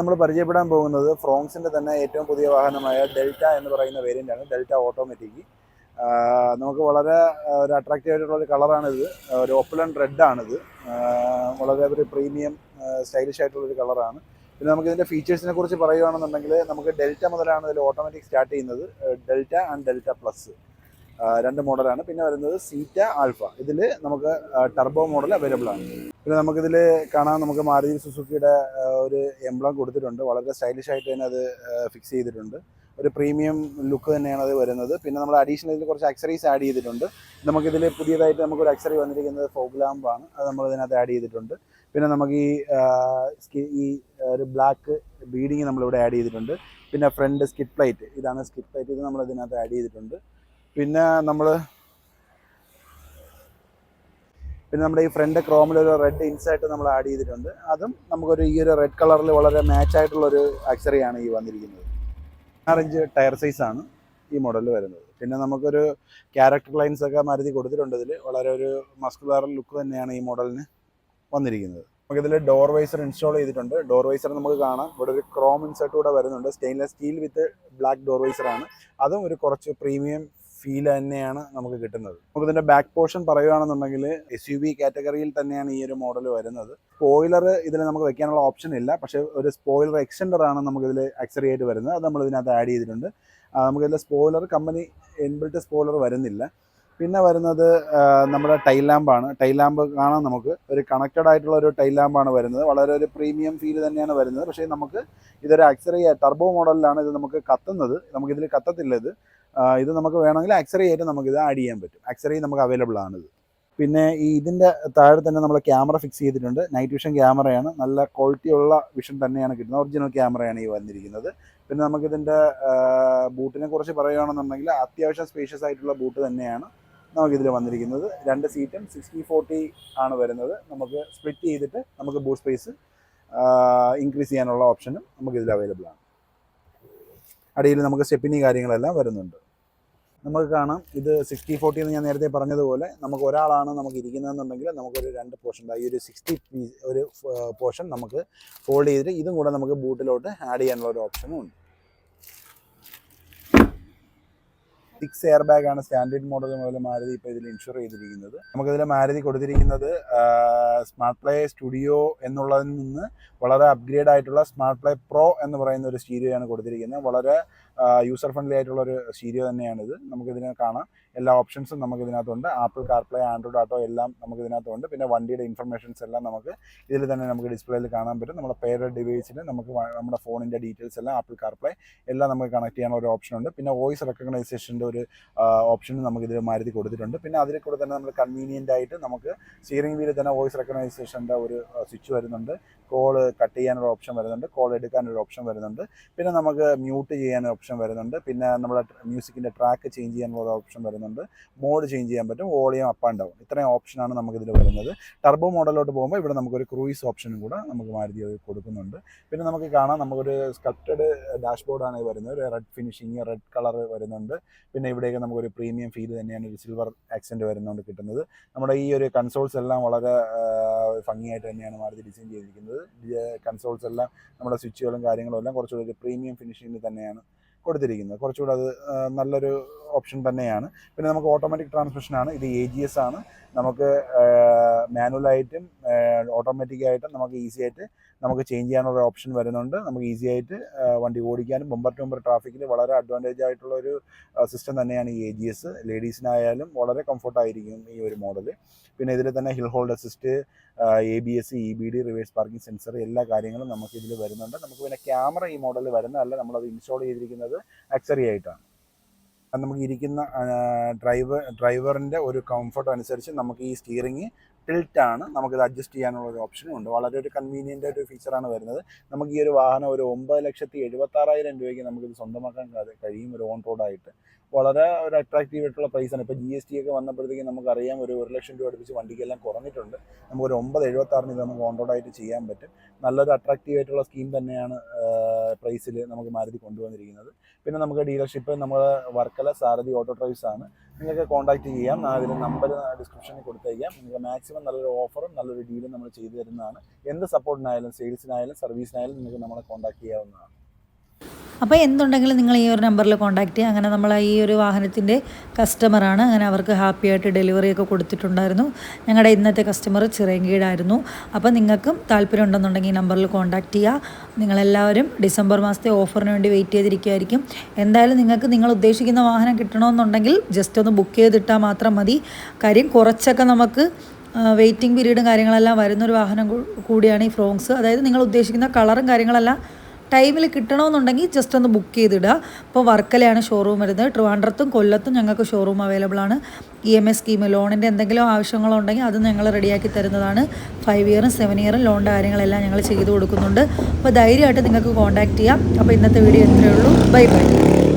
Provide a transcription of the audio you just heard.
നമ്മൾ പരിചയപ്പെടാൻ പോകുന്നത് ഫ്രോങ്സിൻ്റെ തന്നെ ഏറ്റവും പുതിയ വാഹനമായ ഡെൽറ്റ എന്ന് പറയുന്ന വേരിയൻ്റാണ്. Delta automatic. നമുക്ക് വളരെ ഒരു അട്രാക്റ്റീവ് ആയിട്ടുള്ള ഒരു കളറാണിത്. ഒരു ഒപ്പുലൻ റെഡാണിത്. വളരെ ഒരു പ്രീമിയം സ്റ്റൈലിഷ് ആയിട്ടുള്ളൊരു കളറാണ്. പിന്നെ നമുക്കിതിൻ്റെ ഫീച്ചേഴ്സിനെ കുറിച്ച് പറയുകയാണെന്നുണ്ടെങ്കിൽ നമുക്ക് ഡെൽറ്റ മുതലാണ് ഇതിൽ ഓട്ടോമാറ്റിക് സ്റ്റാർട്ട് ചെയ്യുന്നത്. ഡെൽറ്റ ആൻഡ് ഡെൽറ്റ പ്ലസ് രണ്ട് മോഡലാണ്. പിന്നെ വരുന്നത് സീറ്റ ആൽഫ. ഇതിൽ നമുക്ക് ടർബോ മോഡൽ അവൈലബിൾ ആണ്. പിന്നെ നമുക്കിതിൽ കാണാം, നമുക്ക് മാരുതി സുസുക്കിയുടെ ഒരു എംബ്ലം കൊടുത്തിട്ടുണ്ട്. വളരെ സ്റ്റൈലിഷ് ആയിട്ട് തന്നെ അത് ഫിക്സ് ചെയ്തിട്ടുണ്ട്. ഒരു പ്രീമിയം ലുക്ക് തന്നെയാണ് അത് വരുന്നത്. പിന്നെ നമ്മൾ അഡീഷണൽ ഇതിൽ കുറച്ച് അക്സറീസ് ആഡ് ചെയ്തിട്ടുണ്ട്. നമുക്കിതിൽ പുതിയതായിട്ട് നമുക്കൊരു അക്സറി വന്നിരിക്കുന്നത് ഫോഗ് ലാമ്പാണ്. അത് നമ്മൾ ഇതിനകത്ത് ആഡ് ചെയ്തിട്ടുണ്ട്. പിന്നെ നമുക്ക് ഈ ഒരു ബ്ലാക്ക് ബീഡിങ് നമ്മളിവിടെ ആഡ് ചെയ്തിട്ടുണ്ട്. പിന്നെ ഫ്രണ്ട് സ്കിഡ് പ്ലേറ്റ്, ഇതാണ് സ്കിഡ് പ്ലേറ്റ്. ഇത് നമ്മൾ ഇതിനകത്ത് ആഡ് ചെയ്തിട്ടുണ്ട്. പിന്നെ നമ്മുടെ ഈ ഫ്രണ്ട് ക്രോമിലൊരു റെഡ് ഇൻസൈറ്റ് നമ്മൾ ആഡ് ചെയ്തിട്ടുണ്ട്. അതും നമുക്കൊരു ഈ ഒരു റെഡ് കളറിൽ വളരെ മാച്ച് ആയിട്ടുള്ളൊരു ആക്സറിയാണ് ഈ വന്നിരിക്കുന്നത്. 6 ഇഞ്ച് ടയർ സൈസാണ് ഈ മോഡലിൽ വരുന്നത്. പിന്നെ നമുക്കൊരു ക്യാരക്ടർ ലൈൻസ് ഒക്കെ മാരുതി കൊടുത്തിട്ടുണ്ട്. ഇതിൽ വളരെ ഒരു മസ്കുലർ ലുക്ക് തന്നെയാണ് ഈ മോഡലിന് വന്നിരിക്കുന്നത്. നമുക്കിതിൽ ഡോർ വൈസർ ഇൻസ്റ്റാൾ ചെയ്തിട്ടുണ്ട്. ഡോർ വൈസർ നമുക്ക് കാണാം, ഇവിടെ ഒരു ക്രോം ഇൻസെർട്ട് കൂടെ വരുന്നുണ്ട്. Stainless steel with black door വൈസറാണ്. അതും ഒരു കുറച്ച് പ്രീമിയം ഫീൽ തന്നെയാണ് നമുക്ക് കിട്ടുന്നത്. നമുക്കിതിൻ്റെ ബാക്ക് പോർഷൻ പറയുകയാണെന്നുണ്ടെങ്കിൽ SUV കാറ്റഗറിയിൽ തന്നെയാണ് ഈ ഒരു മോഡൽ വരുന്നത്. സ്പോയിലർ ഇതിൽ നമുക്ക് വെക്കാനുള്ള ഓപ്ഷൻ ഇല്ല, പക്ഷേ ഒരു സ്പോയിലർ എക്സ്റ്റൻഡറാണ് നമുക്കിതിൽ ആക്സറി ആയിട്ട് വരുന്നത്. അത് നമ്മൾ ഇതിനകത്ത് ആഡ് ചെയ്തിട്ടുണ്ട്. നമുക്കിതിൽ സ്പോയിലർ കമ്പനി ഇൻബിൽറ്റ് സ്പോയിലർ വരുന്നില്ല. പിന്നെ വരുന്നത് നമ്മുടെ ടൈൽ ലാമ്പാണ്. ടൈൽ ലാമ്പ് കാണാം, നമുക്ക് ഒരു കണക്റ്റഡ് ആയിട്ടുള്ള ഒരു ടൈൽ ലാമ്പാണ് വരുന്നത്. വളരെ ഒരു പ്രീമിയം ഫീൽ തന്നെയാണ് വരുന്നത്. പക്ഷേ നമുക്ക് ഇതൊരു ആക്സറി ടർബോ മോഡലിലാണ് ഇത് നമുക്ക് കത്തുന്നത്. നമുക്കിതിൽ കത്തത്തില്ല. ഇത് നമുക്ക് വേണമെങ്കിൽ ആക്സറി ആയിട്ട് നമുക്കിത് ആഡ് ചെയ്യാൻ പറ്റും. ആക്സറി നമുക്ക് അവൈലബിൾ ആണിത്. പിന്നെ ഇതിൻ്റെ താഴെ തന്നെ നമ്മൾ ക്യാമറ ഫിക്സ് ചെയ്തിട്ടുണ്ട്. നൈറ്റ് വിഷൻ ക്യാമറയാണ്. നല്ല ക്വാളിറ്റി ഉള്ള വിഷൻ തന്നെയാണ് കിട്ടുന്നത്. ഒറിജിനൽ ക്യാമറയാണ് ഈ വന്നിരിക്കുന്നത്. പിന്നെ നമുക്കിതിൻ്റെ ബൂട്ടിനെ കുറിച്ച് പറയുകയാണെന്നുണ്ടെങ്കിൽ അത്യാവശ്യം സ്പേഷ്യസ് ആയിട്ടുള്ള ബൂട്ട് തന്നെയാണ് നമുക്കിതിൽ വന്നിരിക്കുന്നത്. 2 സീറ്റും 60/40 ആണ് വരുന്നത്. നമുക്ക് സ്പ്ലിറ്റ് ചെയ്തിട്ട് നമുക്ക് ബൂട്ട് സ്പേസ് ഇൻക്രീസ് ചെയ്യാനുള്ള ഓപ്ഷനും നമുക്കിതിൽ അവൈലബിൾ ആണ്. അടിയിൽ നമുക്ക് സ്റ്റെപ്പിനി കാര്യങ്ങളെല്ലാം വരുന്നുണ്ട്. നമുക്ക് കാണാം, ഇത് 60/40 എന്ന് ഞാൻ നേരത്തെ പറഞ്ഞതുപോലെ നമുക്ക് ഒരാളാണ് നമുക്ക് ഇരിക്കുന്നതെന്നുണ്ടെങ്കിൽ നമുക്കൊരു 2 പോർഷൻ, ഈ ഒരു 60 പീസ് ഒരു പോർഷൻ നമുക്ക് ഫോൾഡ് ചെയ്തിട്ട് ഇതും കൂടെ നമുക്ക് ബൂട്ടിലോട്ട് ആഡ് ചെയ്യാനുള്ള ഒരു ഓപ്ഷനും ഉണ്ട്. 6 എയർ ബാഗാണ് സ്റ്റാൻഡേർഡ് മോഡൽ മുതൽ മാരുതി ഇപ്പോൾ ഇതിൽ ഇൻഷുർ ചെയ്തിരിക്കുന്നത്. നമുക്കിതിൽ മാരുതി കൊടുത്തിരിക്കുന്നത് സ്മാർട്ട് പ്ലേ സ്റ്റുഡിയോ എന്നുള്ളതിൽ നിന്ന് വളരെ അപ്ഗ്രേഡ് ആയിട്ടുള്ള സ്മാർട്ട് പ്ലേ പ്രോ എന്ന് പറയുന്ന ഒരു സ്റ്റീരിയോയാണ് കൊടുത്തിരിക്കുന്നത്. വളരെ യൂസർ ഫ്രണ്ട്ലി ആയിട്ടുള്ളൊരു സ്റ്റീരിയോ തന്നെയാണിത്. നമുക്കിതിനെ കാണാം, എല്ലാ ഓപ്ഷൻസും നമുക്കിതിനകത്തുണ്ട്. ആപ്പിൾ കാർപ്ലേ, ആൻഡ്രോയിഡ് ഓട്ടോ എല്ലാം നമുക്കിതിനകത്തുണ്ട്. പിന്നെ വണ്ടിയുടെ ഇൻഫർമേഷൻസ് എല്ലാം നമുക്ക് ഇതിൽ തന്നെ നമുക്ക് ഡിസ്പ്ലേയിൽ കാണാൻ പറ്റും. നമ്മുടെ പേരുടെ ഡിവൈസിൽ നമുക്ക് നമ്മുടെ ഫോണിൻ്റെ ഡീറ്റെയിൽസ് എല്ലാം ആപ്പിൾ കാർപ്ലേ എല്ലാം നമുക്ക് കണക്ട് ചെയ്യാനുള്ള ഒരു ഓപ്ഷൻ ഉണ്ട്. പിന്നെ വോയിസ് റെക്കഗ്നൈസേഷൻ്റെ ഒരു ഓപ്ഷനും നമുക്കിതിൽ മാരുതി കൊടുത്തിട്ടുണ്ട്. പിന്നെ അതിൽ കൂടെ തന്നെ നമ്മൾ കൺവീനിയൻ്റ് ആയിട്ട് നമുക്ക് സ്റ്റിയറിംഗ് വീലിൽ തന്നെ വോയിസ് റെക്കഗ്നൈസേഷൻ്റെ ഒരു സ്വിച്ച് വരുന്നുണ്ട്. കോൾ കട്ട് ചെയ്യാനൊരു ഓപ്ഷൻ വരുന്നുണ്ട്. കോൾ എടുക്കാനൊരു ഓപ്ഷൻ വരുന്നുണ്ട്. പിന്നെ നമുക്ക് മ്യൂട്ട് ചെയ്യാനൊരു ഓപ്ഷൻ വരുന്നുണ്ട്. പിന്നെ നമ്മുടെ മ്യൂസിക്കിൻ്റെ ട്രാക്ക് ചേഞ്ച് ചെയ്യാനുള്ള ഓപ്ഷൻ വരുന്നുണ്ട്. മോഡ് ചേഞ്ച് ചെയ്യാൻ പറ്റും, വോളിയം അപ്പ് ആൻഡ് ഡൗൺ. ഇത്രയും ഓപ്ഷനാണ് നമുക്കിതിൽ വരുന്നത്. ടർബോ മോഡലിലോട്ട് പോകുമ്പോൾ ഇവിടെ നമുക്കൊരു ക്രൂയിസ് ഓപ്ഷനും കൂടെ നമുക്ക് മാരുതി കൊടുക്കുന്നുണ്ട്. പിന്നെ നമുക്ക് കാണാം, നമുക്കൊരു സ്കൾപ്റ്റഡ് ഡാഷ്ബോർഡാണ് വരുന്നത്. ഒരു റെഡ് ഫിനിഷിങ്, റെഡ് കളർ വരുന്നുണ്ട്. പിന്നെ ഇവിടെയൊക്കെ നമുക്കൊരു പ്രീമിയം ഫീൽ തന്നെയാണ് ഒരു സിൽവർ ആക്സെൻറ്റ് വരുന്നുണ്ട് കിട്ടുന്നത്. നമ്മുടെ ഈ ഒരു കൺസോൾസ് എല്ലാം വളരെ ഭംഗിയായിട്ട് തന്നെയാണ് മാരുതി ഡിസൈൻ ചെയ്തിരിക്കുന്നത്. കൺസോൾസ് എല്ലാം നമ്മുടെ സ്വിച്ചുകളും കാര്യങ്ങളും എല്ലാം കുറച്ചുകൂടി ഒരു പ്രീമിയം ഫിനിഷിങ്ങിൽ തന്നെയാണ് കൊടുത്തിരിക്കുന്നത്. കുറച്ചുകൂടെ അത് നല്ലൊരു ഓപ്ഷൻ തന്നെയാണ്. പിന്നെ നമുക്ക് ഓട്ടോമാറ്റിക് ട്രാൻസ്മിഷനാണ്. ഇത് AGS ആണ്. നമുക്ക് മാനുവലായിട്ടും ഓട്ടോമാറ്റിക്കായിട്ടും നമുക്ക് ഈസി ആയിട്ട് നമുക്ക് ചേഞ്ച് ചെയ്യാനുള്ള ഓപ്ഷൻ വരുന്നുണ്ട്. നമുക്ക് ഈസി ആയിട്ട് വണ്ടി ഓടിക്കാനും ബമ്പർ ടു ബമ്പർ ട്രാഫിക്കിൽ വളരെ അഡ്വാൻറ്റേജ് ആയിട്ടുള്ളൊരു സിസ്റ്റം തന്നെയാണ് ഈ AGS. ലേഡീസിനായാലും വളരെ കംഫർട്ടായിരിക്കും ഈ ഒരു മോഡൽ. പിന്നെ ഇതിൽ തന്നെ hill hold assist, ABS, EBD, reverse parking sensor എല്ലാ കാര്യങ്ങളും നമുക്ക് ഇതിൽ വരുന്നുണ്ട്. നമുക്ക് പിന്നെ ക്യാമറ ഈ മോഡലിൽ വരുന്നതല്ല, നമ്മളത് ഇൻസ്റ്റാൾ ചെയ്തിരിക്കുന്നത് ആക്സറി ആയിട്ടാണ്. അത് നമുക്ക് ഇരിക്കുന്ന ഡ്രൈവറിൻ്റെ ഒരു കംഫർട്ട് അനുസരിച്ച് നമുക്ക് ഈ സ്റ്റിയറിംഗ് ടിൽറ്റാണ്, നമുക്കിത് അഡ്ജസ്റ്റ് ചെയ്യാനുള്ള ഒരു ഓപ്ഷനും ഉണ്ട്. വളരെ ഒരു കൺവീനിയൻ്റ് ഒരു ഫീച്ചറാണ് വരുന്നത്. നമുക്ക് ഈ ഒരു വാഹനം ഒരു 9,76,000 രൂപയ്ക്ക് നമുക്കിത് സ്വന്തമാക്കാൻ കഴിയും. ഒരു ഓൺ റോഡായിട്ട് വളരെ ഒരു അട്രാക്റ്റീവ് ആയിട്ടുള്ള പ്രൈസാണ്. ഇപ്പോൾ GST ഒക്കെ വന്നപ്പോഴത്തേക്കും നമുക്കറിയാം ഒരു 1,00,000 രൂപ അടുപ്പിച്ച് വണ്ടിക്കെല്ലാം കുറഞ്ഞിട്ടുണ്ട്. നമുക്കൊരു 9,76,000 ഇത് നമുക്ക് ഓൺ റോഡായിട്ട് ചെയ്യാൻ പറ്റും. നല്ലൊരു അട്രാക്റ്റീവ് ആയിട്ടുള്ള സ്കീം തന്നെയാണ് പ്രൈസിൽ നമുക്ക് മാരുതി കൊണ്ടുവന്നിരിക്കുന്നത്. പിന്നെ നമുക്ക് ഡീലർഷിപ്പ് നമ്മൾ വർക്കല സാരഥി ഓട്ടോ ഡ്രൈവ്സ് ആണ്. നിങ്ങൾക്ക് കോൺടാക്ട് ചെയ്യാം. അതിൽ നമ്പർ ഡിസ്ക്രിപ്ഷനിൽ കൊടുത്തേക്കാം. നിങ്ങൾക്ക് മാക്സിമം നല്ലൊരു ഓഫറും നല്ലൊരു ഡീലും നമ്മൾ ചെയ്തു തരുന്നതാണ്. എന്ത് സപ്പോർട്ടിനായാലും സെയിൽസിനായാലും സർവീസിനായാലും നിങ്ങൾക്ക് നമ്മളെ കോൺടാക്ട് ചെയ്യാവുന്നതാണ്. അപ്പോൾ എന്തുണ്ടെങ്കിലും നിങ്ങൾ ഈ ഒരു നമ്പറിൽ കോൺടാക്ട് ചെയ്യുക. അങ്ങനെ നമ്മൾ ഈ ഒരു വാഹനത്തിൻ്റെ കസ്റ്റമറാണ്. അങ്ങനെ അവർക്ക് ഹാപ്പി ആയിട്ട് ഡെലിവറിയൊക്കെ കൊടുത്തിട്ടുണ്ടായിരുന്നു. ഞങ്ങളുടെ ഇന്നത്തെ കസ്റ്റമർ ചിറയൻകീഴായിരുന്നു. അപ്പോൾ നിങ്ങൾക്കും താല്പര്യം ഉണ്ടെന്നുണ്ടെങ്കിൽ ഈ നമ്പറിൽ കോൺടാക്ട് ചെയ്യുക. നിങ്ങളെല്ലാവരും ഡിസംബർ മാസത്തെ ഓഫറിന് വേണ്ടി വെയിറ്റ് ചെയ്തിരിക്കുമായിരിക്കും. എന്തായാലും നിങ്ങൾക്ക് നിങ്ങൾ ഉദ്ദേശിക്കുന്ന വാഹനം കിട്ടണമെന്നുണ്ടെങ്കിൽ ജസ്റ്റ് ഒന്ന് ബുക്ക് ചെയ്തിട്ടാൽ മാത്രം മതി. കാര്യം കുറച്ചൊക്കെ നമുക്ക് വെയിറ്റിംഗ് പീരീഡും കാര്യങ്ങളെല്ലാം വരുന്നൊരു വാഹനം കൂടിയാണ് ഈ ഫ്രോങ്സ്. അതായത് നിങ്ങൾ ഉദ്ദേശിക്കുന്ന കളറും കാര്യങ്ങളെല്ലാം ടൈമിൽ കിട്ടണമെന്നുണ്ടെങ്കിൽ ജസ്റ്റ് ഒന്ന് ബുക്ക് ചെയ്തിടുക. ഇപ്പോൾ വർക്കലയാണ് ഷോറൂം വരുന്നത്. ട്രിവാൻഡ്രത്തും കൊല്ലത്തും ഞങ്ങൾക്ക് ഷോറൂം അവൈലബിൾ ആണ്. EMI സ്കീം ലോണിൻ്റെ എന്തെങ്കിലും ആവശ്യങ്ങളുണ്ടെങ്കിൽ അത് ഞങ്ങൾ റെഡിയാക്കി തരുന്നതാണ്. 5 ഇയറും 7 ഇയറും ലോണിൻ്റെ കാര്യങ്ങളെല്ലാം ഞങ്ങൾ ചെയ്തു കൊടുക്കുന്നുണ്ട്. അപ്പോൾ ധൈര്യമായിട്ട് നിങ്ങൾക്ക് കോൺടാക്റ്റ് ചെയ്യാം. അപ്പോൾ ഇന്നത്തെ വീഡിയോ ഇത്രയേ ഉള്ളൂ. Bye bye.